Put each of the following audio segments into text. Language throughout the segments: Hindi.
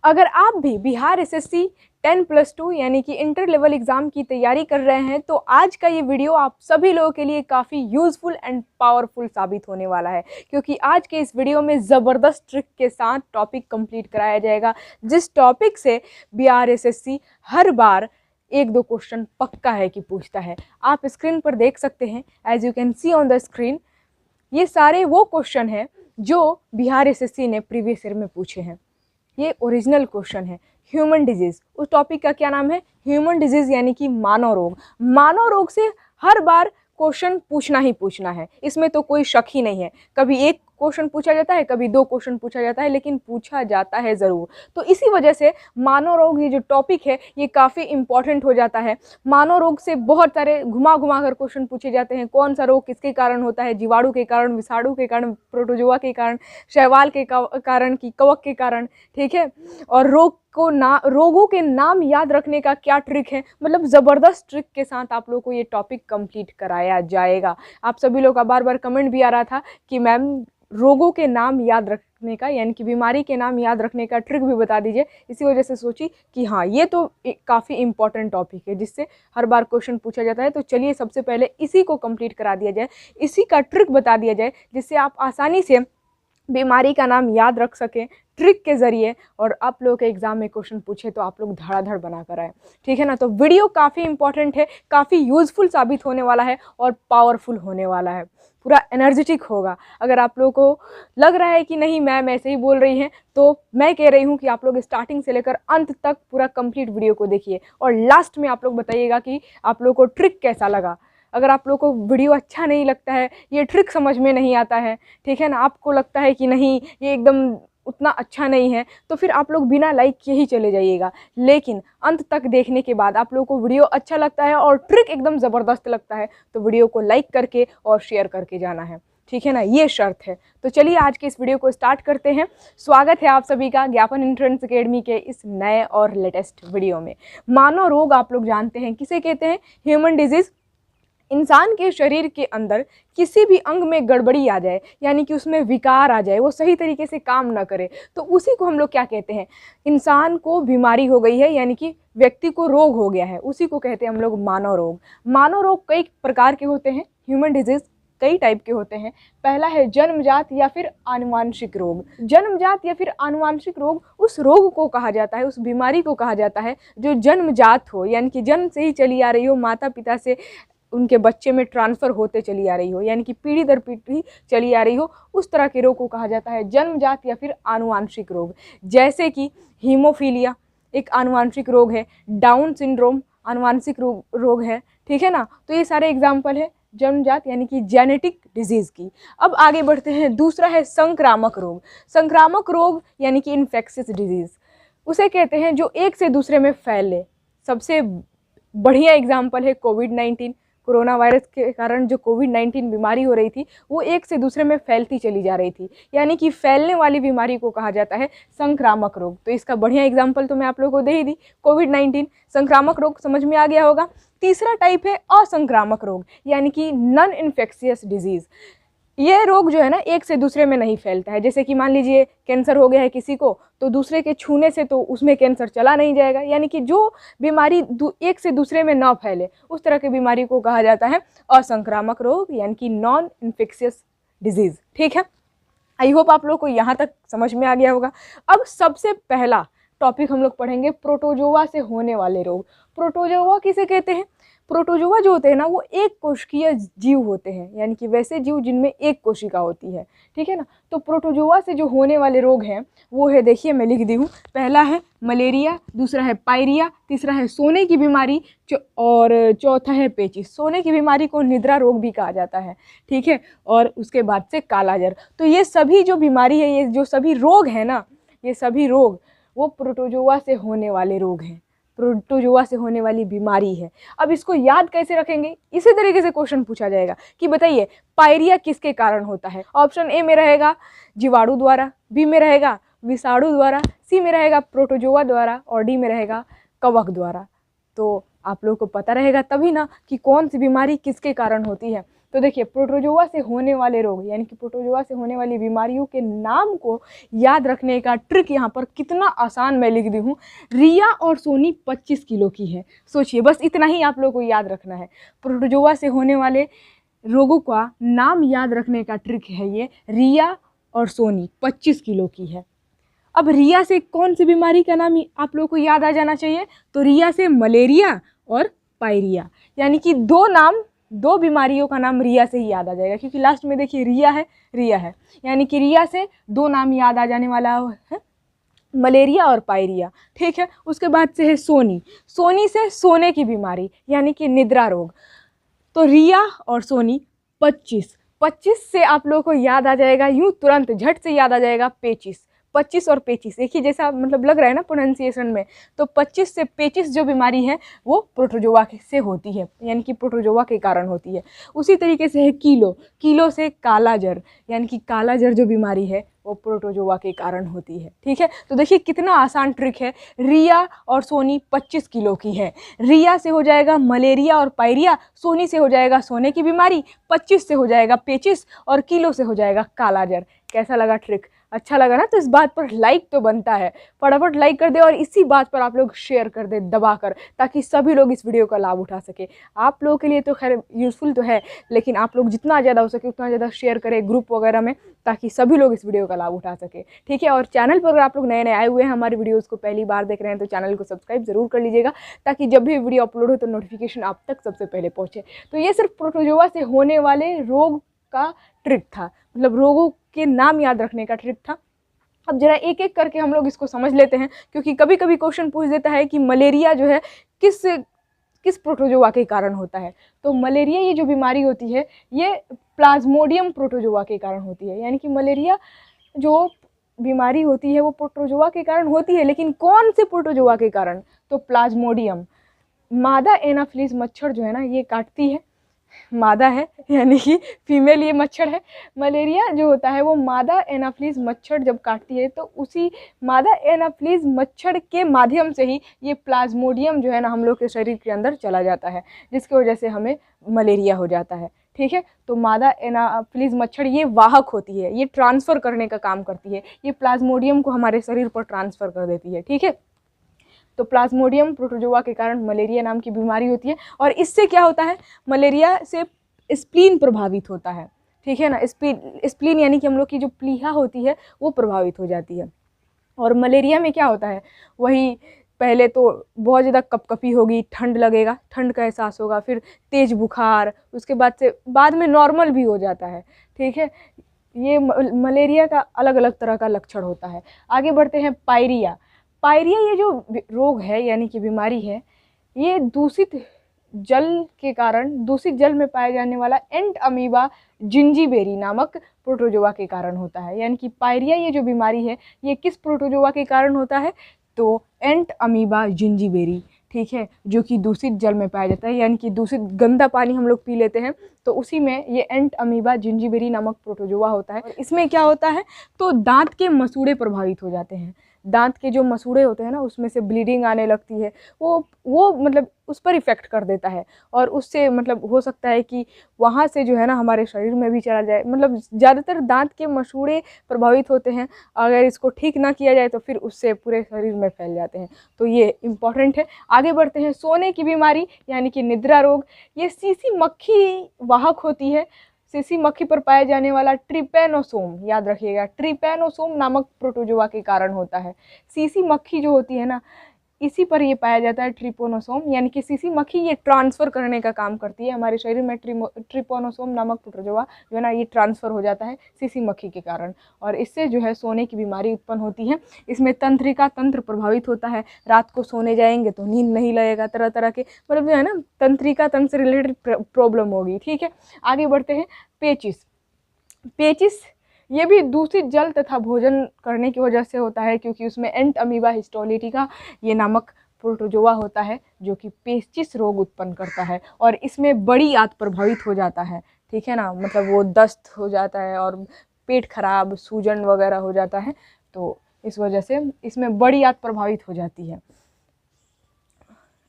अगर आप भी बिहार एसएससी 10+2 यानी कि इंटर लेवल एग्ज़ाम की तैयारी कर रहे हैं तो आज का ये वीडियो आप सभी लोगों के लिए काफ़ी यूज़फुल एंड पावरफुल साबित होने वाला है, क्योंकि आज के इस वीडियो में ज़बरदस्त ट्रिक के साथ टॉपिक कंप्लीट कराया जाएगा, जिस टॉपिक से बिहार एसएससी हर बार एक दो क्वेश्चन पक्का है कि पूछता है। आप स्क्रीन पर देख सकते हैं, as you can see on the screen, ये सारे वो क्वेश्चन हैं जो बिहार एसएससी ने प्रीवियस ईयर में पूछे हैं। ये ओरिजिनल क्वेश्चन है। ह्यूमन डिजीज़, उस टॉपिक का क्या नाम है? ह्यूमन डिजीज़ यानी कि मानव रोग। मानव रोग से हर बार क्वेश्चन पूछना ही पूछना है, इसमें तो कोई शक ही नहीं है। कभी एक क्वेश्चन पूछा जाता है, कभी दो क्वेश्चन पूछा जाता है, लेकिन पूछा जाता है ज़रूर। तो इसी वजह से मानव रोग ये जो टॉपिक है ये काफ़ी इंपॉर्टेंट हो जाता है। मानव रोग से बहुत सारे घुमा घुमा कर क्वेश्चन पूछे जाते हैं। कौन सा रोग किसके कारण होता है? जीवाणु के कारण, विषाणु के कारण, प्रोटोजोआ के कारण, शैवाल के कारण, की कवक के कारण, ठीक है। और रोगों के नाम याद रखने का क्या ट्रिक है, मतलब ज़बरदस्त ट्रिक के साथ आप लोगों को ये टॉपिक कंप्लीट कराया जाएगा। आप सभी लोग का बार बार कमेंट भी आ रहा था कि मैम रोगों के नाम याद रखने का यानी कि बीमारी के नाम याद रखने का ट्रिक भी बता दीजिए। इसी वजह से सोची कि हाँ, ये तो काफ़ी इंपॉर्टेंट टॉपिक है जिससे हर बार क्वेश्चन पूछा जाता है। तो चलिए सबसे पहले इसी को कंप्लीट करा दिया जाए, इसी का ट्रिक बता दिया जाए, जिससे आप आसानी से बीमारी का नाम याद रख सकें ट्रिक के ज़रिए, और आप लोगों के एग्ज़ाम में क्वेश्चन पूछे तो आप लोग धड़ाधड़ बना कर आए, ठीक है ना। तो वीडियो काफ़ी इंपॉर्टेंट है, काफ़ी यूज़फुल साबित होने वाला है और पावरफुल होने वाला है, पूरा एनर्जेटिक होगा। अगर आप लोगों को लग रहा है कि नहीं मैम ऐसे ही बोल रही हैं, तो मैं कह रही हूँ कि आप लोग स्टार्टिंग से लेकर अंत तक पूरा कंप्लीट वीडियो को देखिए और लास्ट में आप लोग बताइएगा कि आप लोगों को ट्रिक कैसा लगा। अगर आप लोगों को वीडियो अच्छा नहीं लगता है, ये ट्रिक समझ में नहीं आता है, ठीक है ना, आपको लगता है कि नहीं ये एकदम उतना अच्छा नहीं है, तो फिर आप लोग बिना लाइक किए ही चले जाइएगा। लेकिन अंत तक देखने के बाद आप लोगों को वीडियो अच्छा लगता है और ट्रिक एकदम ज़बरदस्त लगता है तो वीडियो को लाइक करके और शेयर करके जाना है, ठीक है ना, ये शर्त है। तो चलिए आज के इस वीडियो को स्टार्ट करते हैं। स्वागत है आप सभी का ज्ञापन एंट्रेंस अकेडमी के इस नए और लेटेस्ट वीडियो में। मानव रोग आप लोग जानते हैं किसे कहते हैं? Human disease. इंसान के शरीर के अंदर किसी भी अंग में गड़बड़ी आ जाए, यानी कि उसमें विकार आ जाए, वो सही तरीके से काम ना करे, तो उसी को हम लोग क्या कहते हैं? इंसान को बीमारी हो गई है, यानी कि व्यक्ति को रोग हो गया है, उसी को कहते हैं हम लोग मानव रोग। मानव रोग कई प्रकार के होते हैं, ह्यूमन डिजीज़ कई टाइप के होते हैं। पहला है जन्मजात या फिर आनुवांशिक रोग। जन्मजात या फिर आनुवांशिक रोग उस रोग को कहा जाता है, उस बीमारी को कहा जाता है जो जन्मजात हो, यानी कि जन्म से ही चली आ रही हो, माता पिता से उनके बच्चे में ट्रांसफ़र होते चली आ रही हो, यानी कि पीढ़ी दर पीढ़ी चली आ रही हो, उस तरह के रोग को कहा जाता है जन्मजात या फिर आनुवांशिक रोग। जैसे कि हीमोफीलिया एक आनुवांशिक रोग है, डाउन सिंड्रोम आनुवांशिक रोग है, ठीक है ना। तो ये सारे एग्जाम्पल है जन्मजात यानी कि जेनेटिक डिजीज़ की। अब आगे बढ़ते हैं, दूसरा है संक्रामक रोग। संक्रामक रोग यानी कि इन्फेक्शियस डिजीज़, उसे कहते हैं जो एक से दूसरे में फैले। सबसे बढ़िया एग्जाम्पल है कोविड-19। कोरोना वायरस के कारण जो कोविड-19 बीमारी हो रही थी वो एक से दूसरे में फैलती चली जा रही थी, यानी कि फैलने वाली बीमारी को कहा जाता है संक्रामक रोग। तो इसका बढ़िया एग्जाम्पल तो मैं आप लोगों को दे ही दी, कोविड-19। संक्रामक रोग समझ में आ गया होगा। तीसरा टाइप है असंक्रामक रोग, यानी कि नॉन इन्फेक्शियस डिजीज़। ये रोग जो है ना एक से दूसरे में नहीं फैलता है। जैसे कि मान लीजिए कैंसर हो गया है किसी को, तो दूसरे के छूने से तो उसमें कैंसर चला नहीं जाएगा, यानी कि जो बीमारी एक से दूसरे में ना फैले उस तरह की बीमारी को कहा जाता है असंक्रामक रोग, यानी कि नॉन इन्फेक्शियस डिजीज़, ठीक है। आई होप आप लोग को यहाँ तक समझ में आ गया होगा। अब सबसे पहला टॉपिक हम लोग पढ़ेंगे प्रोटोजोआ से होने वाले रोग। प्रोटोजोआ किसे कहते हैं? प्रोटोजोआ जो होते हैं ना वो एक कोशिकीय जीव होते हैं, यानी कि वैसे जीव जिनमें एक कोशिका होती है, ठीक है ना। तो प्रोटोजोआ से जो होने वाले रोग हैं वो है, देखिए मैं लिख दी हूँ, पहला है मलेरिया, दूसरा है पायरिया, तीसरा है सोने की बीमारी, और चौथा है पेचिस। सोने की बीमारी को निद्रा रोग भी कहा जाता है, ठीक है। और उसके बाद से कालाजर। तो ये सभी जो बीमारी है, ये जो सभी रोग हैं ना, ये सभी रोग वो प्रोटोजोआ से होने वाले रोग हैं, प्रोटोजोआ से होने वाली बीमारी है। अब इसको याद कैसे रखेंगे? इसी तरीके से क्वेश्चन पूछा जाएगा कि बताइए पायरिया किसके कारण होता है। ऑप्शन ए में रहेगा जीवाणु द्वारा, बी में रहेगा विषाणु द्वारा, सी में रहेगा प्रोटोजोआ द्वारा, और डी में रहेगा कवक द्वारा। तो आप लोगों को पता रहेगा तभी ना कि कौन सी बीमारी किसके कारण होती है। तो देखिए प्रोटोजोआ से होने वाले रोग यानी कि प्रोटोजोआ से होने वाली बीमारियों के नाम को याद रखने का ट्रिक यहाँ पर कितना आसान मैं लिख दी हूँ। रिया और सोनी 25 किलो की है। सोचिए, बस इतना ही आप लोगों को याद रखना है। प्रोटोजोआ से होने वाले रोगों का नाम याद रखने का ट्रिक है ये। रिया और सोनी 25 किलो की है। अब रिया से कौन सी बीमारी का नाम आप लोगों को याद आ जाना चाहिए? तो रिया से मलेरिया और पायरिया, यानी कि दो बीमारियों का नाम रिया से ही याद आ जाएगा, क्योंकि लास्ट में देखिए रिया है, यानी कि रिया से दो नाम याद आ जाने वाला है, मलेरिया और पायरिया। ठीक है, उसके बाद से है सोनी से सोने की बीमारी यानी कि निद्रा रोग। तो रिया और सोनी 25 से आप लोगों को याद आ जाएगा, यूं तुरंत झट से याद आ जाएगा 25 और 25 एक ही जैसा मतलब लग रहा है ना प्रोनाउंसिएशन में। तो 25 से 25 जो बीमारी है वो प्रोटोजोआ से होती है, यानी कि प्रोटोजोआ के कारण होती है। उसी तरीके से है किलो से काला जर, यानी कि काला जर जो बीमारी है वो प्रोटोजोआ के कारण होती है। ठीक है, तो देखिए कितना आसान ट्रिक है। रिया और सोनी 25 किलो की है। रिया से हो जाएगा मलेरिया और पायरिया, सोनी से हो जाएगा सोने की बीमारी, 25 से हो जाएगा पेचिस और किलो से हो जाएगा काला जर। कैसा लगा ट्रिक? अच्छा लगा ना? तो इस बात पर लाइक तो बनता है, फटाफट लाइक कर दे और इसी बात पर आप लोग शेयर कर दे दबाकर, ताकि सभी लोग इस वीडियो का लाभ उठा सके। आप लोगों के लिए तो खैर यूज़फुल तो है, लेकिन आप लोग जितना ज़्यादा हो सके उतना ज़्यादा शेयर करें ग्रुप वगैरह में, ताकि सभी लोग इस वीडियो का लाभ उठा सके। ठीक है, और चैनल पर अगर आप लोग नए आए हुए हैं, हमारी वीडियोज़ को पहली बार देख रहे हैं, तो चैनल को सब्सक्राइब जरूर कर लीजिएगा, ताकि जब भी वीडियो अपलोड हो तो नोटिफिकेशन आप तक सबसे पहले पहुँचे। तो ये सिर्फ प्रोटोजोआ से होने वाले रोग का ट्रिक था, मतलब रोगों के नाम याद रखने का ट्रिक था। अब जरा एक एक करके हम लोग इसको समझ लेते हैं, क्योंकि कभी कभी क्वेश्चन पूछ देता है कि मलेरिया जो है किस प्रोटोजोआ के कारण होता है। तो मलेरिया ये जो बीमारी होती है ये प्लाज्मोडियम प्रोटोजोआ के कारण होती है, यानी कि मलेरिया जो बीमारी होती है वो प्रोटोजोआ के कारण होती है, लेकिन कौन से प्रोटोजोआ के कारण? तो प्लाज्मोडियम, मादा एनाफिलीज मच्छर जो है ना ये काटती है, मादा है यानी कि फीमेल ये मच्छर है। मलेरिया जो होता है वो मादा एनाफिलीज मच्छर जब काटती है तो उसी मादा एनाफिलीज मच्छर के माध्यम से ही ये प्लाज्मोडियम जो है ना हम लोग के शरीर के अंदर चला जाता है, जिसकी वजह से हमें मलेरिया हो जाता है। ठीक है, तो मादा एनाफिलीज मच्छर ये वाहक होती है, ये ट्रांसफ़र करने का काम करती है, ये प्लाज्मोडियम को हमारे शरीर पर ट्रांसफ़र कर देती है। ठीक है, तो प्लाज्मोडियम प्रोटोजोआ के कारण मलेरिया नाम की बीमारी होती है। और इससे क्या होता है? मलेरिया से स्प्लीन प्रभावित होता है। ठीक है ना, स्प्लीन यानी कि हम लोग की जो प्लीहा होती है वो प्रभावित हो जाती है। और मलेरिया में क्या होता है? वही पहले तो बहुत ज़्यादा कपकपी होगी, ठंड लगेगा, ठंड का एहसास होगा, फिर तेज़ बुखार, उसके बाद में नॉर्मल भी हो जाता है। ठीक है, ये मलेरिया का अलग अलग तरह का लक्षण होता है। आगे बढ़ते हैं पायरिया ये जो रोग है यानी कि बीमारी है, ये दूषित जल में पाया जाने वाला एंट अमीबा जिंजीबेरी नामक प्रोटोजोआ के कारण होता है। यानी कि पायरिया ये जो बीमारी है ये किस प्रोटोजोआ के कारण होता है? तो एंट अमीबा जिंजीबेरी। ठीक है, जो कि दूषित जल में पाया जाता है, यानी कि दूषित गंदा पानी हम लोग पी लेते हैं तो उसी में ये एंट अमीबा जिंजीबेरी नामक प्रोटोजोआ होता है। और इसमें क्या होता है? तो दांत के मसूड़े प्रभावित हो जाते हैं। दांत के जो मसूड़े होते हैं ना उसमें से ब्लीडिंग आने लगती है, वो मतलब उस पर इफ़ेक्ट कर देता है, और उससे मतलब हो सकता है कि वहाँ से जो है ना हमारे शरीर में भी चला जाए। मतलब ज़्यादातर दांत के मसूड़े प्रभावित होते हैं, अगर इसको ठीक ना किया जाए तो फिर उससे पूरे शरीर में फैल जाते हैं, तो ये इम्पॉर्टेंट है। आगे बढ़ते हैं, सोने की बीमारी यानी कि निद्रा रोग। ये सीसी मक्खी वाहक होती है, सीसी मक्खी पर पाया जाने वाला ट्रिपेनोसोम, याद रखिएगा, ट्रिपेनोसोम नामक प्रोटोजोआ के कारण होता है। सीसी मक्खी जो होती है ना इसी पर ये पाया जाता है ट्रिपोनोसोम, यानी कि सीसी मक्खी ये ट्रांसफ़र करने का काम करती है हमारे शरीर में। ट्रिपोनोसोम नामक प्रोटोजोआ जो है ना ये ट्रांसफ़र हो जाता है सीसी मक्खी के कारण, और इससे जो है सोने की बीमारी उत्पन्न होती है। इसमें तंत्रिका तंत्र प्रभावित होता है, रात को सोने जाएंगे तो नींद नहीं लगेगा, तरह तरह के मतलब जो है ना तंत्रिका तंत्र से रिलेटेड प्रॉब्लम होगी। ठीक है, आगे बढ़ते हैं, पेचिस ये भी दूषित जल तथा भोजन करने की वजह से होता है, क्योंकि उसमें एंट अमीबा हिस्टोलिटिका ये नामक प्रोटोजोआ होता है जो कि पेचिस रोग उत्पन्न करता है, और इसमें बड़ी आंत प्रभावित हो जाता है। ठीक है ना, मतलब वो दस्त हो जाता है और पेट खराब, सूजन वगैरह हो जाता है, तो इस वजह से इसमें बड़ी आंत प्रभावित हो जाती है।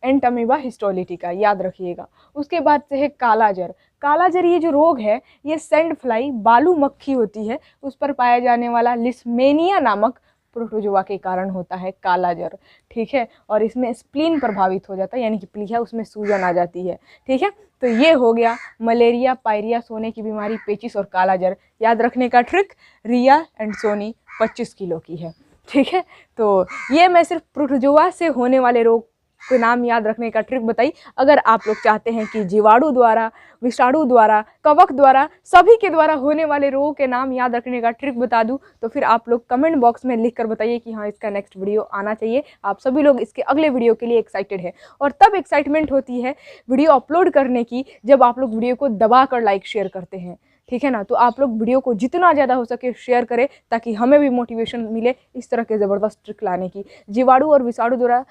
एंटमीबा हिस्टोलिटिका, याद रखिएगा। उसके बाद से है कालाजर। कालाजर ये जो रोग है ये सैंड फ्लाई, बालू मक्खी होती है, उस पर पाया जाने वाला लिस्मेनिया नामक प्रोटोजोआ के कारण होता है कालाजर, ठीक है। और इसमें स्प्लीन प्रभावित हो जाता है, यानी कि प्लीहा, उसमें सूजन आ जाती है, ठीक है। तो ये हो गया मलेरिया, पायरिया, सोने की बीमारी, पेचिस और कालाजर। याद रखने का trick, Riya and Soni 25 kilo की है, ठीक है। तो ये मैं सिर्फ प्रोटोजोआ से होने वाले रोग के नाम याद रखने का ट्रिक बताई। अगर आप लोग चाहते हैं कि जीवाणु द्वारा, विषाणु द्वारा, कवक द्वारा, सभी के द्वारा होने वाले रोगों के नाम याद रखने का ट्रिक बता दूं तो फिर आप लोग कमेंट बॉक्स में लिख कर बताइए कि हाँ इसका नेक्स्ट वीडियो आना चाहिए। आप सभी लोग इसके अगले वीडियो के लिए एक्साइटेड है, और तब एक्साइटमेंट होती है वीडियो अपलोड करने की जब आप लोग वीडियो को दबा कर लाइक शेयर करते हैं, ठीक है ना। तो आप लोग वीडियो को जितना ज़्यादा हो सके शेयर करें ताकि हमें भी मोटिवेशन मिले इस तरह के ज़बरदस्त ट्रिक लाने की। जीवाणु और विषाणु द्वारा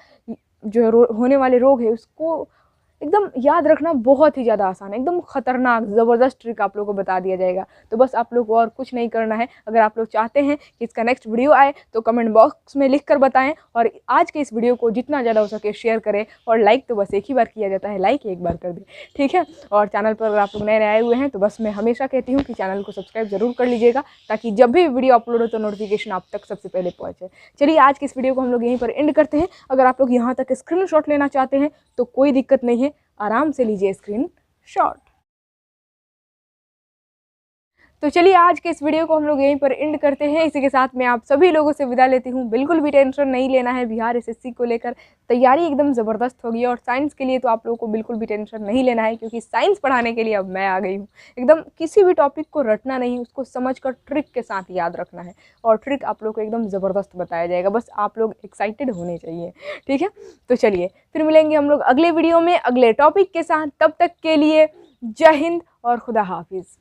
जो होने वाले रोग है उसको एकदम याद रखना बहुत ही ज़्यादा आसान है, एकदम खतरनाक ज़बरदस्त ट्रिक आप लोगों को बता दिया जाएगा। तो बस आप लोग को और कुछ नहीं करना है। अगर आप लोग चाहते हैं कि इसका नेक्स्ट वीडियो आए तो कमेंट बॉक्स में लिख कर बताएं, और आज के इस वीडियो को जितना ज़्यादा हो सके शेयर करें। और लाइक तो बस एक ही बार किया जाता है, लाइक एक बार कर दें, ठीक है। और चैनल पर अगर आप लोग नए आए हुए हैं तो बस मैं हमेशा कहती हूँ कि चैनल को सब्सक्राइब जरूर कर लीजिएगा, ताकि जब भी वीडियो अपलोड हो तो नोटिफिकेशन आप तक सबसे पहले पहुँचे। चलिए आज की इस वीडियो को हम लोग यहीं पर एंड करते हैं। अगर आप लोग यहाँ तक स्क्रीनशॉट लेना चाहते हैं तो कोई दिक्कत नहीं है, आराम से लीजिए स्क्रीनशॉट। तो चलिए आज के इस वीडियो को हम लोग यहीं पर एंड करते हैं। इसी के साथ मैं आप सभी लोगों से विदा लेती हूँ। बिल्कुल भी टेंशन नहीं लेना है, बिहार एसएससी को लेकर तैयारी एकदम ज़बरदस्त होगी। और साइंस के लिए तो आप लोगों को बिल्कुल भी टेंशन नहीं लेना है, क्योंकि साइंस पढ़ाने के लिए अब मैं आ गई हूँ। एकदम किसी भी टॉपिक को रटना नहीं, उसको समझकर ट्रिक के साथ याद रखना है, और ट्रिक आप लोग को एकदम ज़बरदस्त बताया जाएगा। बस आप लोग एक्साइटेड होने चाहिए, ठीक है। तो चलिए फिर मिलेंगे हम लोग अगले वीडियो में अगले टॉपिक के साथ। तब तक के लिए जय हिंद और खुदा हाफिज़।